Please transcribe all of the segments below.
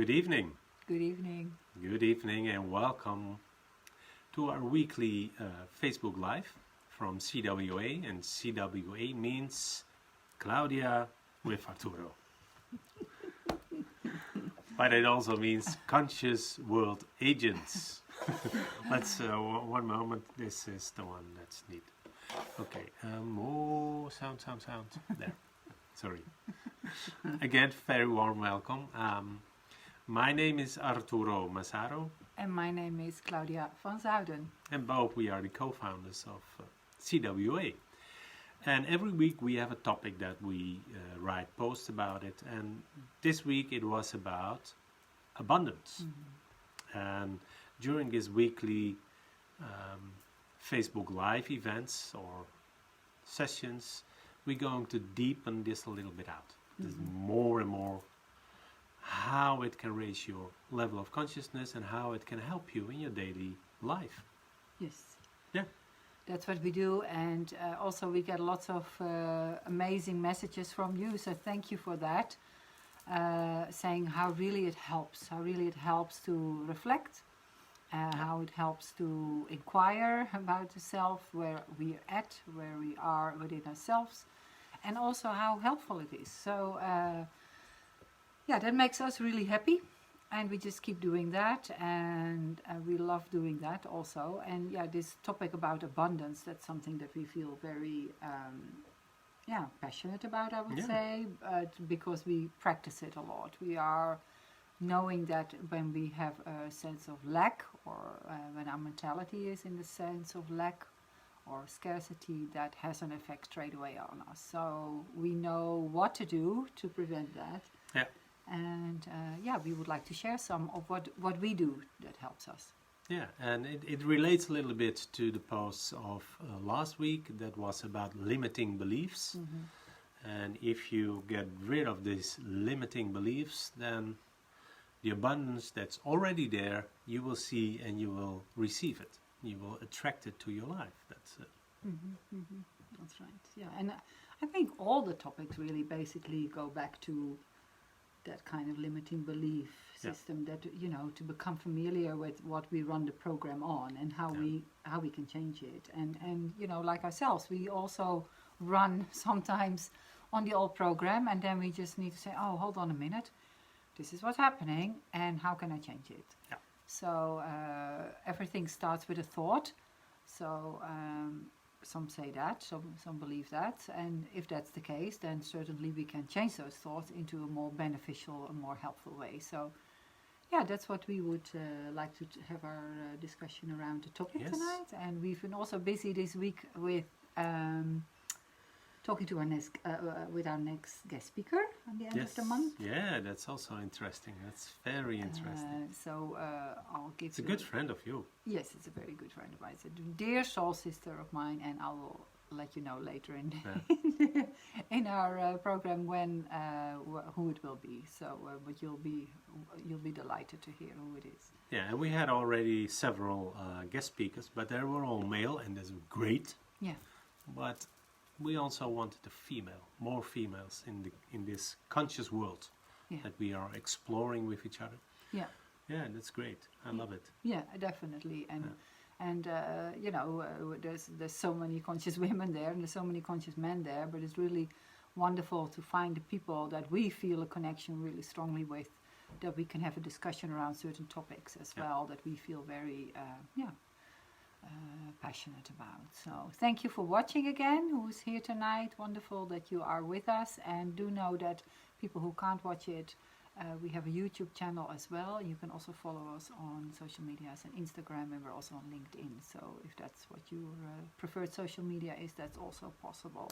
Good evening. Good evening. Good evening and welcome to our weekly Facebook Live from CWA. And CWA means Claudia with Arturo. But it also means Consciousworldagents. Let's, one moment, this is the one that's neat. Okay, sound. There, sorry. Again, very warm welcome. My name is Arturo Massaro. And my name is Claudia van Zuiden. And both we are the co-founders of CWA. And every week we have a topic that we write posts about it. And this week it was about abundance. Mm-hmm. And during this weekly Facebook Live events or sessions, we're going to deepen this a little bit out. Mm-hmm. There's more and more how it can raise your level of consciousness and how it can help you in your daily life. Yes. Yeah. That's what we do, and also we get lots of amazing messages from you, so thank you for that. Saying how really it helps to reflect, how it helps to inquire about the self, where we are at, where we are within ourselves, and also how helpful it is. So yeah, that makes us really happy, and we just keep doing that, and we love doing that also. And yeah, this topic about abundance, that's something that we feel very passionate about, I would say, because we practice it a lot. We are knowing that when we have a sense of lack, or when our mentality is in the sense of lack or scarcity, that has an effect straight away on us. So we know what to do to prevent that. Yeah. And we would like to share some of what we do that helps us. Yeah, and it relates a little bit to the posts of last week that was about limiting beliefs. Mm-hmm. And if you get rid of these limiting beliefs, then the abundance that's already there, you will see and you will receive it. You will attract it to your life. That's it. Mm-hmm, mm-hmm. That's right. Yeah, and I think all the topics really basically go back to that kind of limiting belief system, that, you know, to become familiar with what we run the program on and how we can change it. And you know, like ourselves, we also run sometimes on the old program, and then we just need to say, oh, hold on a minute, this is what's happening, and how can I change it? Yeah. So everything starts with a thought. So some say that, some believe that, and if that's the case, then certainly we can change those thoughts into a more beneficial and more helpful way. So yeah, that's what we would like to have our discussion around the topic tonight. And we've been also busy this week with talking to our next with our next guest speaker at the end of the month. Yeah, that's also interesting. That's very interesting. So I'll give. It's a good friend of you. Yes, it's a very good friend of mine. It's a dear soul sister of mine, and I will let you know later in our program when who it will be. So, but you'll be delighted to hear who it is. Yeah, and we had already several guest speakers, but they were all male, and that's great. Yeah. But we also wanted more females in this conscious world that we are exploring with each other. Yeah. Yeah, that's great. I love it. Yeah, definitely. And you know, there's so many conscious women there, and there's so many conscious men there. But it's really wonderful to find the people that we feel a connection really strongly with, that we can have a discussion around certain topics as well, that we feel very passionate about. So thank you for watching again, who's here tonight. Wonderful that you are with us, and do know that people who can't watch it, we have a YouTube channel as well. You can also follow us on social medias and Instagram, and we're also on LinkedIn. So if that's what your preferred social media is, that's also possible.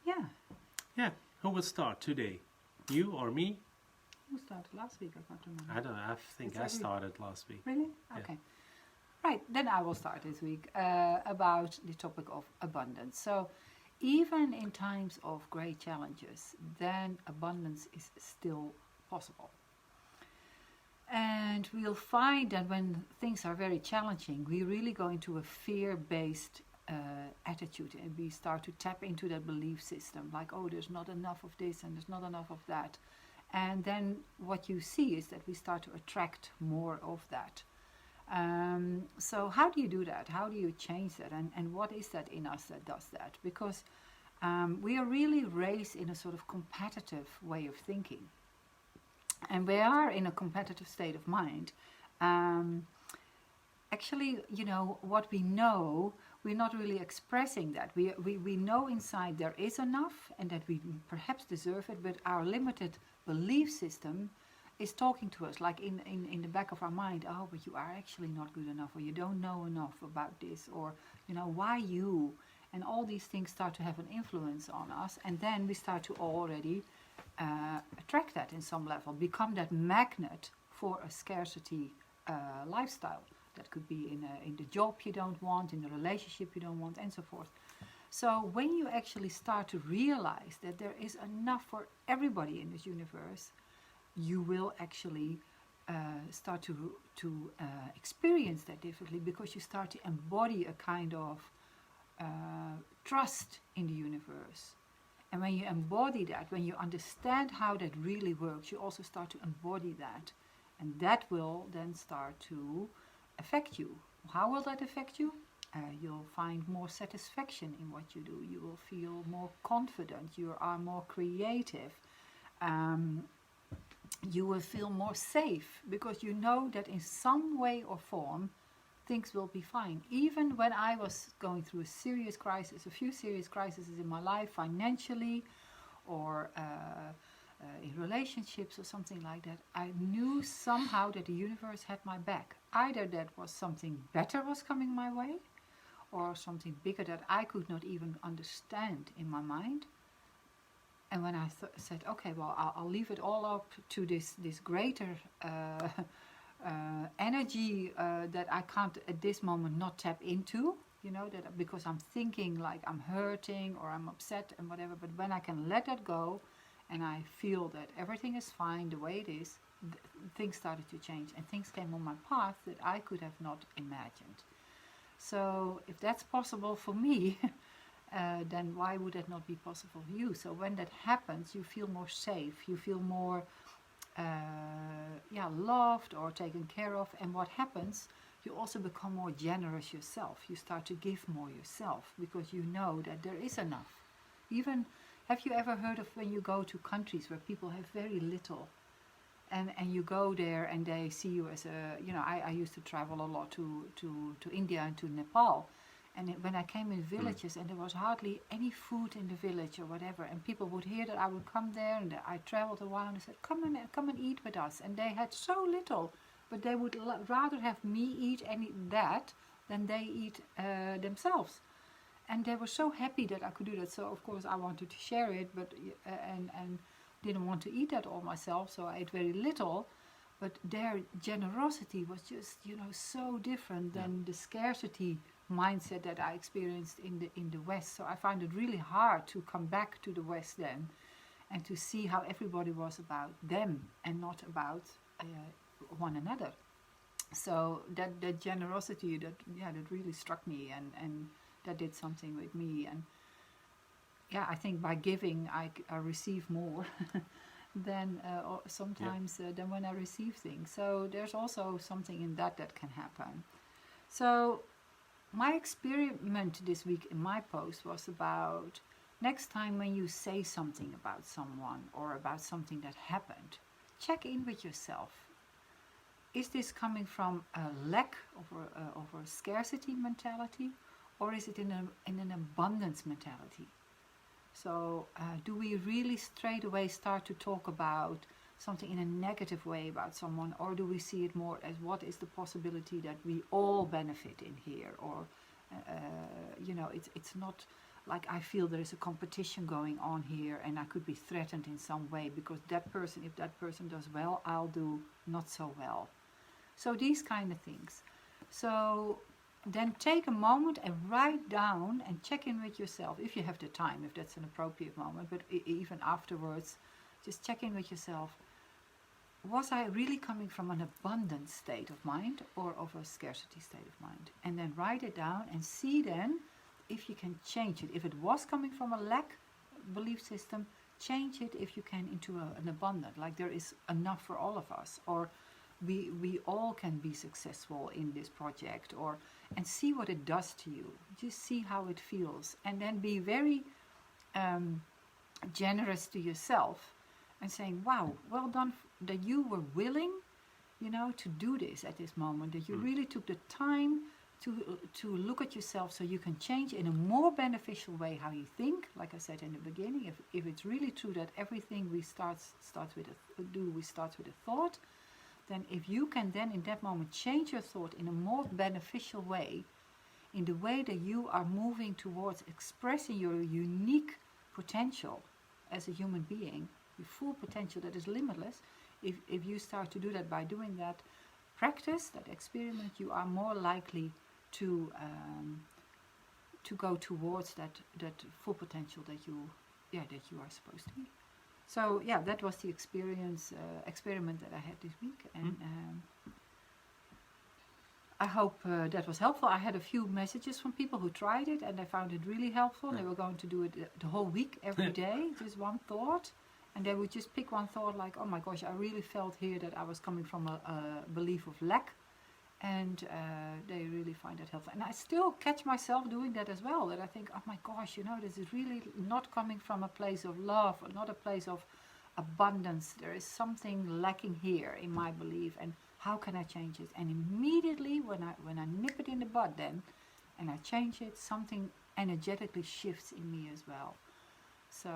Yeah, who will start today? You or me? Who started last week? I can't remember. I don't know. I think I started last week. Really? Okay. Right, then I will start this week about the topic of abundance. So even in times of great challenges, then abundance is still possible. And we'll find that when things are very challenging, we really go into a fear-based attitude, and we start to tap into that belief system, like, oh, there's not enough of this and there's not enough of that. And then what you see is that we start to attract more of that. So how do you do that? How do you change that? And what is that in us that does that? Because we are really raised in a sort of competitive way of thinking. And we are in a competitive state of mind. Actually, you know, what we know, we're not really expressing that. We know inside there is enough and that we perhaps deserve it, but our limited belief system is talking to us like in the back of our mind, oh, but you are actually not good enough, or you don't know enough about this, or, you know, why you? And all these things start to have an influence on us, and then we start to already attract that in some level, become that magnet for a scarcity lifestyle. That could be in the job you don't want, in the relationship you don't want, and so forth. So when you actually start to realize that there is enough for everybody in this universe, you will actually start to experience that differently, because you start to embody a kind of trust in the universe. And when you embody that, when you understand how that really works, you also start to embody that. And that will then start to affect you. How will that affect you? You'll find more satisfaction in what you do. You will feel more confident. You are more creative. You will feel more safe, because you know that in some way or form things will be fine. Even when I was going through a serious crisis, a few serious crises in my life, financially or in relationships or something like that, I knew somehow that the universe had my back. Either that was something better was coming my way, or something bigger that I could not even understand in my mind. And when I said, okay, well, I'll leave it all up to this greater energy that I can't at this moment not tap into, you know, that because I'm thinking like I'm hurting or I'm upset and whatever. But when I can let that go and I feel that everything is fine the way it is, things started to change, and things came on my path that I could have not imagined. So if that's possible for me, then why would that not be possible for you? So when that happens, you feel more safe, you feel more loved or taken care of. And what happens, you also become more generous yourself. You start to give more yourself, because you know that there is enough. Even, have you ever heard of when you go to countries where people have very little, and you go there and they see you as a, you know, I used to travel a lot to India and to Nepal. And when I came in villages and there was hardly any food in the village or whatever, and people would hear that I would come there, and I traveled a while, and they said, come and eat with us. And they had so little, but they would rather have me eat that than they eat themselves. And they were so happy that I could do that. So of course I wanted to share it, but and didn't want to eat that all myself, so I ate very little. But their generosity was just, you know, so different than the scarcity mindset that I experienced in the West. So I found it really hard to come back to the West then, and to see how everybody was about them and not about one another. So that generosity, that really struck me, and that did something with me. And yeah, I think by giving I receive more than sometimes than when I receive things. So there's also something in that can happen. So my experiment this week in my post was about, next time when you say something about someone or about something that happened, check in with yourself. Is this coming from a lack of a scarcity mentality, or is it in an abundance mentality? So do we really straight away start to talk about something in a negative way about someone, or do we see it more as what is the possibility that we all benefit in here? Or you know, it's not like I feel there is a competition going on here and I could be threatened in some way because if that person does well, I'll do not so well. So these kind of things. So then take a moment and write down and check in with yourself, if you have the time, if that's an appropriate moment, but even afterwards, just check in with yourself. Was I really coming from an abundant state of mind or of a scarcity state of mind? And then write it down and see then if you can change it. If it was coming from a lack belief system, change it if you can into an abundant, like there is enough for all of us, or we all can be successful in this project, and see what it does to you. Just see how it feels, and then be very generous to yourself and saying, wow, well done that you were willing, to do this at this moment, that you really took the time to look at yourself so you can change in a more beneficial way how you think. Like I said in the beginning, if it's really true that everything we start with a thought, then if you can then in that moment change your thought in a more beneficial way, in the way that you are moving towards expressing your unique potential as a human being, your full potential that is limitless, if you start to do that by doing that practice, that experiment, you are more likely to go towards that full potential that you are supposed to be. So yeah, that was the experiment that I had this week, and I hope that was helpful. I had a few messages from people who tried it and they found it really helpful. They were going to do it the whole week, every day, just one thought. And they would just pick one thought like, oh my gosh, I really felt here that I was coming from a belief of lack. And they really find that helpful. And I still catch myself doing that as well, that I think, oh my gosh, this is really not coming from a place of love, or not a place of abundance. There is something lacking here in my belief, and how can I change it? And immediately when I nip it in the bud then, and I change it, something energetically shifts in me as well. So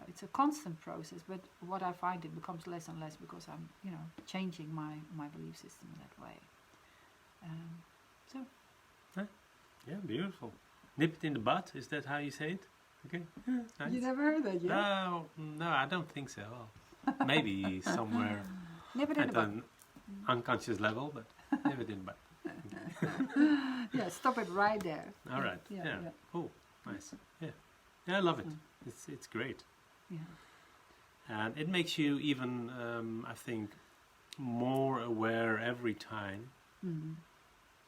it's a constant process, but what I find, it becomes less and less because I'm, changing my belief system that way. Yeah, beautiful. Nip it in the butt, is that how you say it? Okay. Yeah, nice. You never heard that yet? No, I don't think so. Maybe somewhere Nip it in at the butt. an unconscious level, but nip it in the butt. Yeah, stop it right there. All right. Yeah. Cool. Nice. Yeah, I love it. It's great. Yeah. And it makes you even, I think, more aware every time. Mm-hmm.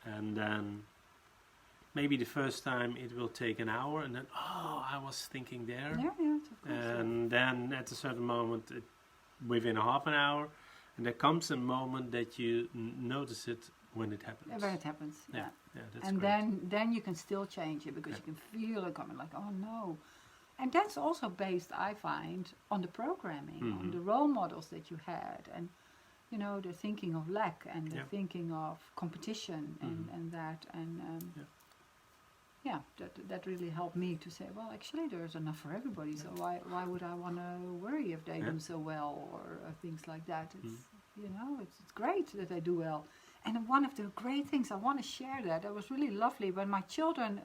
And then maybe the first time it will take an hour, and then, I was thinking there. Yeah, of course. And then at a certain moment, within a half an hour, and there comes a moment that you notice it when it happens. When it happens, yeah. That's and great. then you can still change it, because you can feel it coming, like, oh no. And that's also based, I find, on the programming, on the role models that you had, and they're thinking of lack, and they're thinking of competition, and that, and that really helped me to say, well, actually there's enough for everybody, so why would I want to worry if they do so well, or things like that. It's it's great that they do well. And one of the great things, I want to share that was really lovely, when my children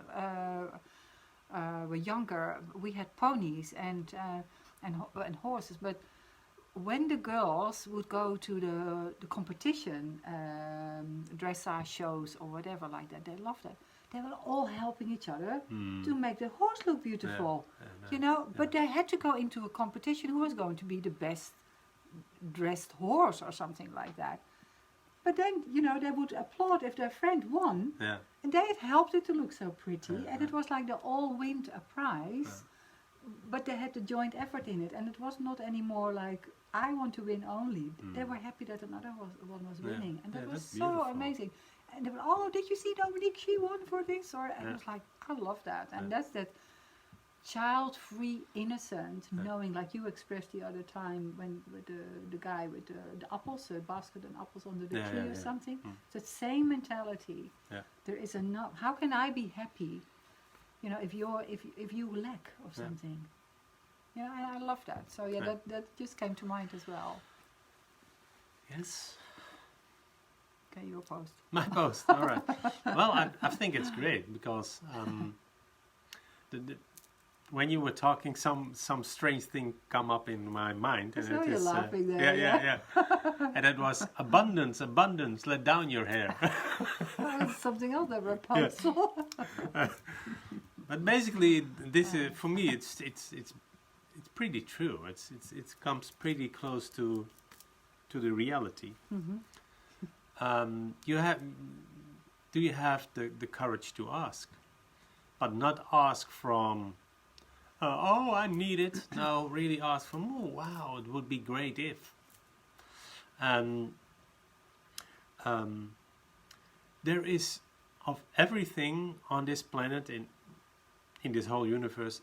were younger, we had ponies and horses, but when the girls would go to the competition, dressage shows or whatever like that, they loved it. They were all helping each other to make the horse look beautiful, but they had to go into a competition who was going to be the best dressed horse or something like that. But then, they would applaud if their friend won, and they had helped it to look so pretty, and it was like they all win a prize, but they had the joint effort in it, and it was not anymore like, I want to win only. They were happy that another one was winning, and that was so amazing. And they were, oh, did you see Dominique? She won for this, and it was like, I love that, and that's that child-free, innocent, knowing, like you expressed the other time when with the guy with the apples, a basket and apples under the tree or something. It's the same mentality. There is enough. How can I be happy? If you lack of something. And I love that. So that just came to mind as well. Yes. Okay, your post. My post. All right. Well, I think it's great because when you were talking, some strange thing come up in my mind. And so you're laughing there. Yeah. And it was abundance, let down your hair. That was something else, that Rapunzel. But basically, this is, for me, it's pretty true. It comes pretty close to the reality. Do you have the courage to ask, but not ask from oh, I need it. No, really ask for more. Wow, it would be great if. And there is, of everything on this planet, in this whole universe,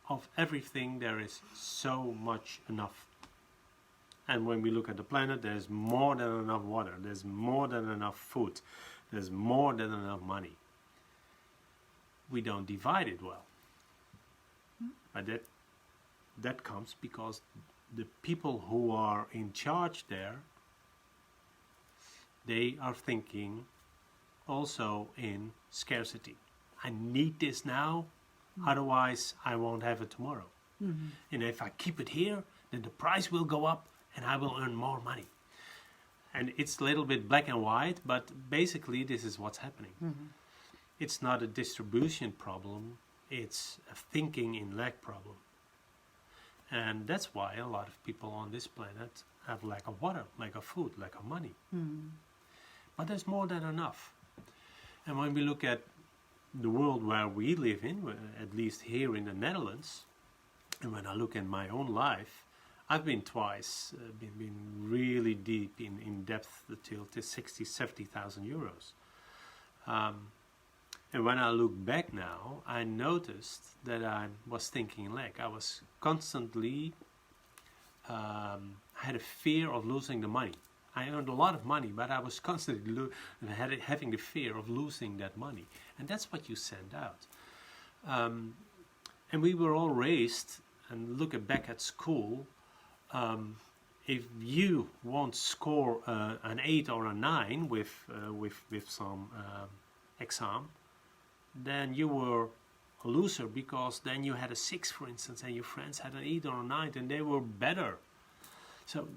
of everything there is so much enough. And when we look at the planet, there's more than enough water, there's more than enough food, there's more than enough money. We don't divide it well. But that comes because the people who are in charge there, they are thinking also in scarcity. I need this now, otherwise I won't have it tomorrow. And if I keep it here, then the price will go up and I will earn more money. And it's a little bit black and white, but basically this is what's happening. It's not a distribution problem, it's a thinking in lack problem. And that's why a lot of people on this planet have lack of water, lack of food, lack of money. But there's more than enough. And when we look at the world where we live in, at least here in the Netherlands, and when I look at my own life, I've been twice, been really deep in depth till 60, 70,000 euros. And when I look back now, I noticed that I was thinking lack. I was constantly, I had a fear of losing the money. I earned a lot of money, but I was constantly having the fear of losing that money. And that's what you send out. And we were all raised, and look back at school, if you won't score an 8 or a 9 with some exam, then you were a loser, because then you had a 6, for instance, and your friends had an 8 or a 9, and they were better. So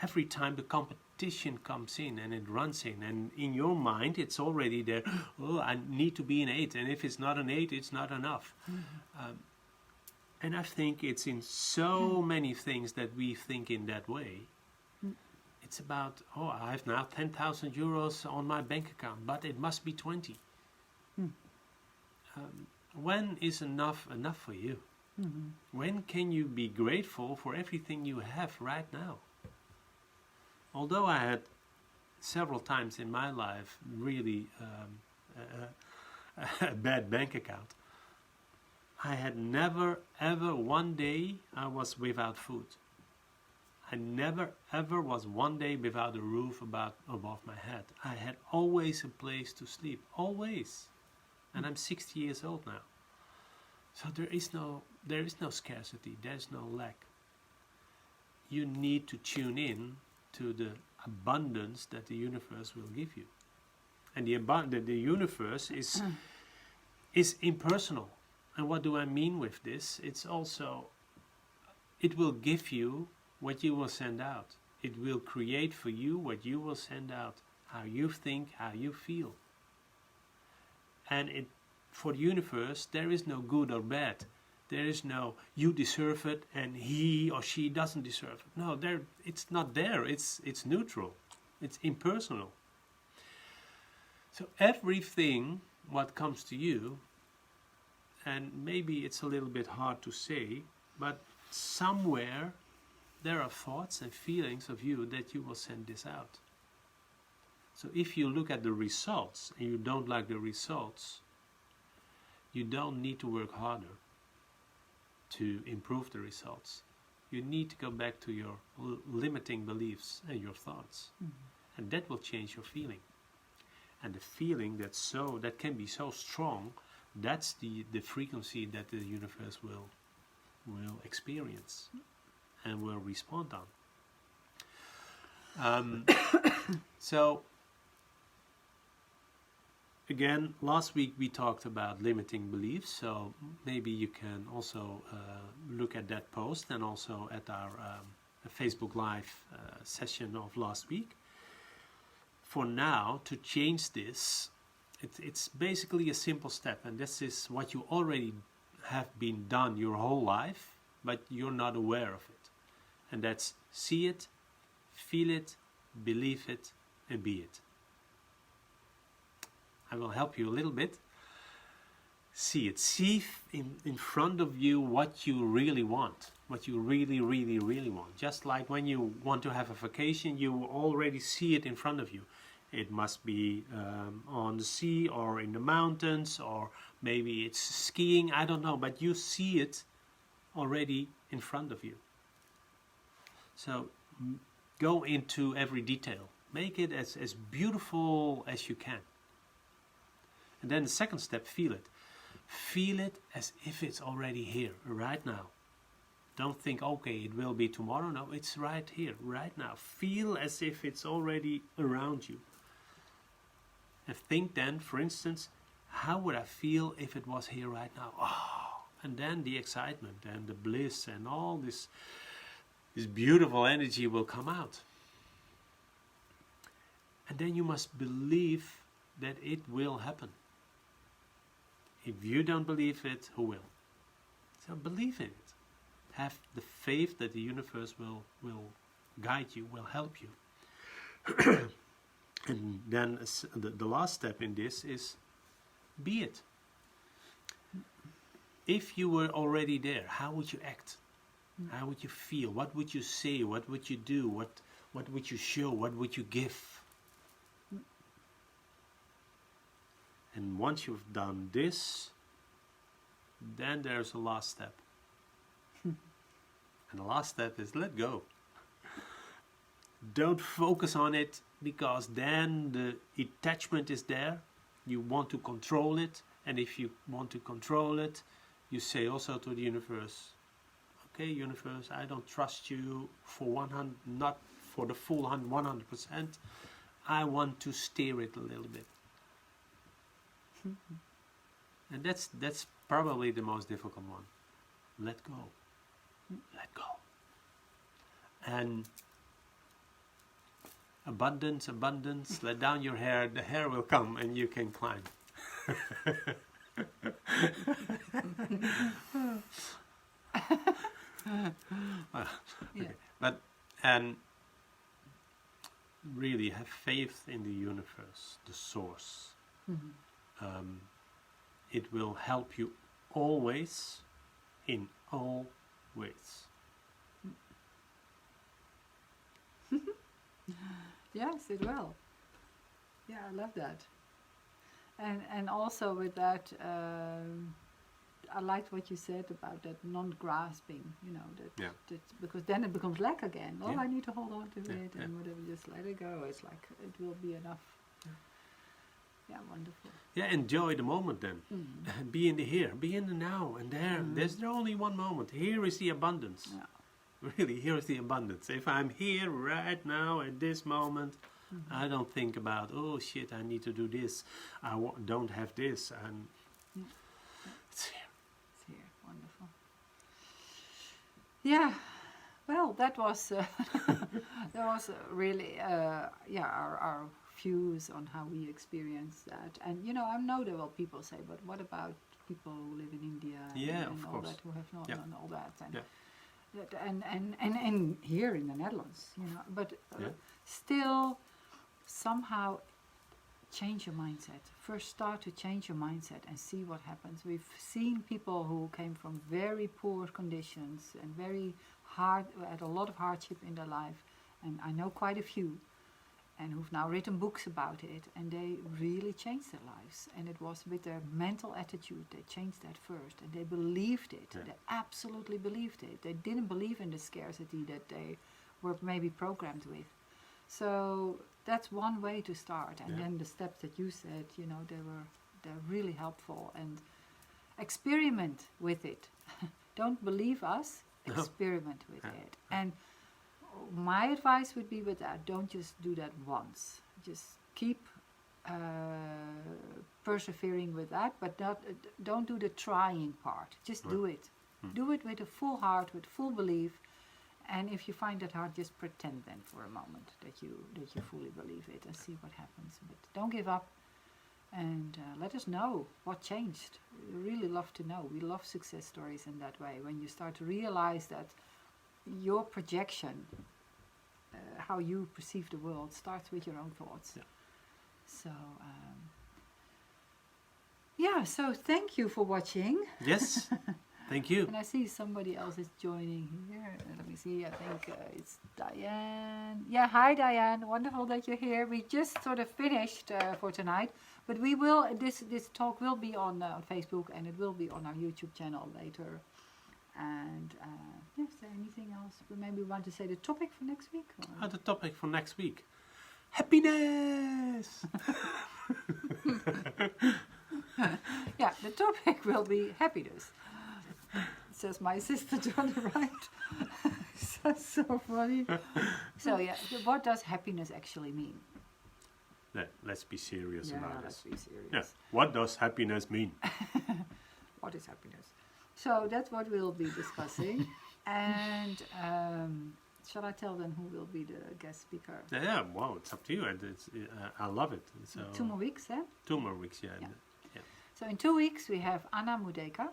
every time the competition comes in and it runs in, and in your mind it's already there, oh, I need to be an 8, and if it's not an 8, it's not enough. And I think it's in so many things that we think in that way. It's about, oh, I have now 10,000 euros on my bank account, but it must be 20. When is enough for you? When can you be grateful for everything you have right now? Although I had several times in my life really a bad bank account, I had never ever one day I was without food. I never ever was one day without a roof above my head. I had always a place to sleep, always. And I'm 60 years old now. So there is no scarcity, there's no lack. You need to tune in to the abundance that the universe will give you. And the universe is impersonal. And what do I mean with this? It's also, it will give you what you will send out. It will create for you what you will send out. How you think, how you feel. And for the universe, there is no good or bad. There is no, you deserve it and he or she doesn't deserve it. No, it's not there. It's neutral. It's impersonal. So everything what comes to you, and maybe it's a little bit hard to say, but somewhere there are thoughts and feelings of you that you will send this out. So if you look at the results and you don't like the results, you don't need to work harder to improve the results. You need to go back to your limiting beliefs and your thoughts. And that will change your feeling. And the feeling that can be so strong, that's the frequency that the universe will experience and will respond on. So again, last week we talked about limiting beliefs, so maybe you can also look at that post and also at our Facebook Live session of last week. For now, to change this, it's basically a simple step, and this is what you already have been done your whole life, but you're not aware of it. And that's see it, feel it, believe it, and be it. I will help you a little bit. See it. See in front of you what you really want. What you really, really, really want. Just like when you want to have a vacation, you already see it in front of you. It must be on the sea or in the mountains, or maybe it's skiing, I don't know. But you see it already in front of you. So go into every detail. Make it as beautiful as you can. And then the second step, feel it. Feel it as if it's already here, right now. Don't think, okay, it will be tomorrow. No, it's right here, right now. Feel as if it's already around you. And think then, for instance, how would I feel if it was here right now? Oh, and then the excitement and the bliss and all this beautiful energy will come out. And then you must believe that it will happen. If you don't believe it, who will? So believe in it. Have the faith that the universe will guide you, will help you. And then the last step in this is be it. If you were already there, how would you act? How would you feel? What would you say? What would you do? What would you show? What would you give? And once you've done this, then there's a last step. And the last step is let go. Don't focus on it, because then the attachment is there. You want to control it. And if you want to control it, you say also to the universe, okay, universe, I don't trust you for 100, not for the full 100%. I want to steer it a little bit. And that's probably the most difficult one. Let go. Let go. And abundance, abundance, let down your hair, the hair will come and you can climb. Okay. But and really have faith in the universe, the source. It will help you always, in all ways. Yes, it will. Yeah, I love that. And also with that, I liked what you said about that non-grasping, you know, that because then it becomes lack again. Oh, I need to hold on to it and whatever, just let it go. It's like, it will be enough. Yeah, wonderful. Yeah, enjoy the moment then. Be in the here, be in the now and there. There's only one moment. Here is the abundance. Yeah. Really, here is the abundance. If I'm here right now at this moment, I don't think about, oh shit, I need to do this. I don't have this. And it's here. It's here, wonderful. Yeah, well, that was really our views on how we experience that. And you know, I know there will people say, but what about people who live in India and all that, who have not done all that, and here in the Netherlands, you know, but still somehow change your mindset. First start to change your mindset and see what happens. We've seen people who came from very poor conditions and had a lot of hardship in their life, and I know quite a few, and who've now written books about it, and they really changed their lives. And it was with their mental attitude, they changed that first, and they believed it. They absolutely believed it. They didn't believe in the scarcity that they were maybe programmed with. So that's one way to start. And then the steps that you said, you know, they're really helpful. And experiment with it. Don't believe us, experiment with it. And my advice would be with that, don't just do that once. Just keep persevering with that, but don't do the trying part. Just do it. Do it with a full heart, with full belief. And if you find that hard, just pretend then for a moment that you fully believe it and see what happens. But don't give up, and let us know what changed. We really love to know. We love success stories in that way, when you start to realize that your projection, how you perceive the world, starts with your own thoughts. So Yeah, so thank you for watching. Yes, thank you. And I see somebody else is joining here. Let me see, I think it's Diane. Yeah, hi Diane, wonderful that you're here. We just sort of finished for tonight, but we will, this talk will be on Facebook, and it will be on our YouTube channel later. And is there anything else? Maybe we want to say the topic for next week? Or? The topic for next week. Happiness! Yeah, the topic will be happiness. Says my assistant on the right. That's so funny. So yeah, what does happiness actually mean? Let's be serious about let's this. be serious. Yeah. What does happiness mean? What is happiness? So that's what we'll be discussing. And shall I tell them who will be the guest speaker? Yeah, wow, it's up to you. I love it. So 2 more weeks, eh? 2 more weeks, yeah. So in 2 weeks we have Anna Mudeka,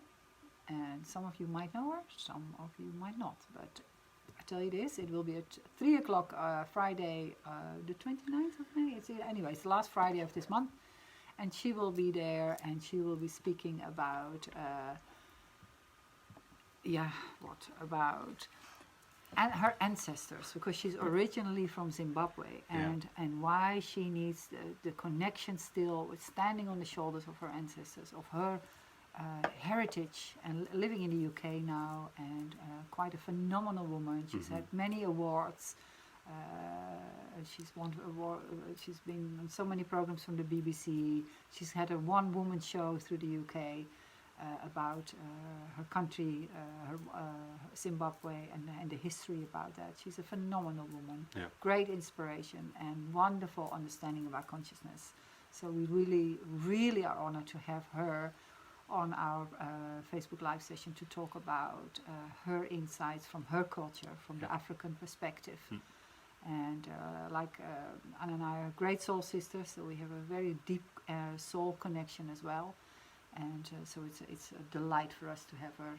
and some of you might know her, some of you might not. But I tell you this, it will be at 3 o'clock Friday, the 29th of May. It's the last Friday of this month, and she will be there, and she will be speaking about and her ancestors, because she's originally from Zimbabwe, and why she needs the connection still with standing on the shoulders of her ancestors, of her heritage, and living in the UK now, and quite a phenomenal woman. She's had many awards. She's won award. She's been on so many programs from the BBC. She's had a one-woman show through the UK. About her country, Zimbabwe, and the history about that. She's a phenomenal woman, great inspiration, and wonderful understanding about consciousness. So we really, really are honored to have her on our Facebook Live session to talk about her insights from her culture, from the African perspective. And Anna and I are great soul sisters, so we have a very deep soul connection as well. And so it's a delight for us to have her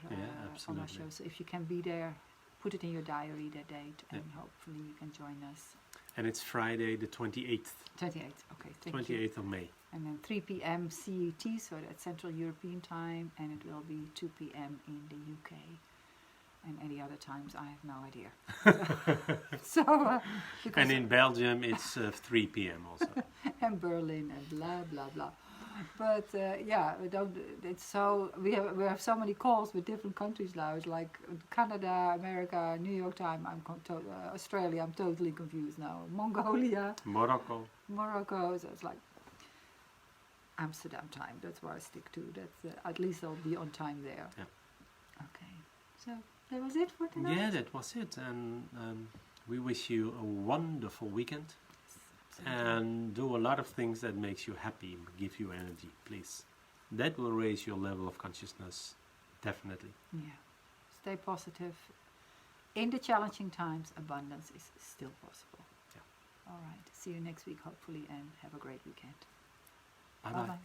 on our show. So if you can be there, put it in your diary, that date, and hopefully you can join us. And it's Friday the 28th. 28th, okay, thank you. 28th of May. And then 3 p.m. CET, so that's Central European time, and it will be 2 p.m. in the UK. And any other times, I have no idea. And in Belgium, it's 3 p.m. also. And Berlin, and blah, blah, blah. But we don't. It's so we have so many calls with different countries now. It's like Canada, America, New York time. Australia. I'm totally confused now. Mongolia, Morocco. So it's like Amsterdam time. That's where I stick to. That's at least I'll be on time there. Yeah. Okay. So that was it for tonight. Yeah, that was it. And we wish you a wonderful weekend. And do a lot of things that makes you happy, give you energy, please. That will raise your level of consciousness, definitely. Yeah. Stay positive. In the challenging times, abundance is still possible. Yeah. All right. See you next week, hopefully, and have a great weekend. Bye-bye. Bye-bye.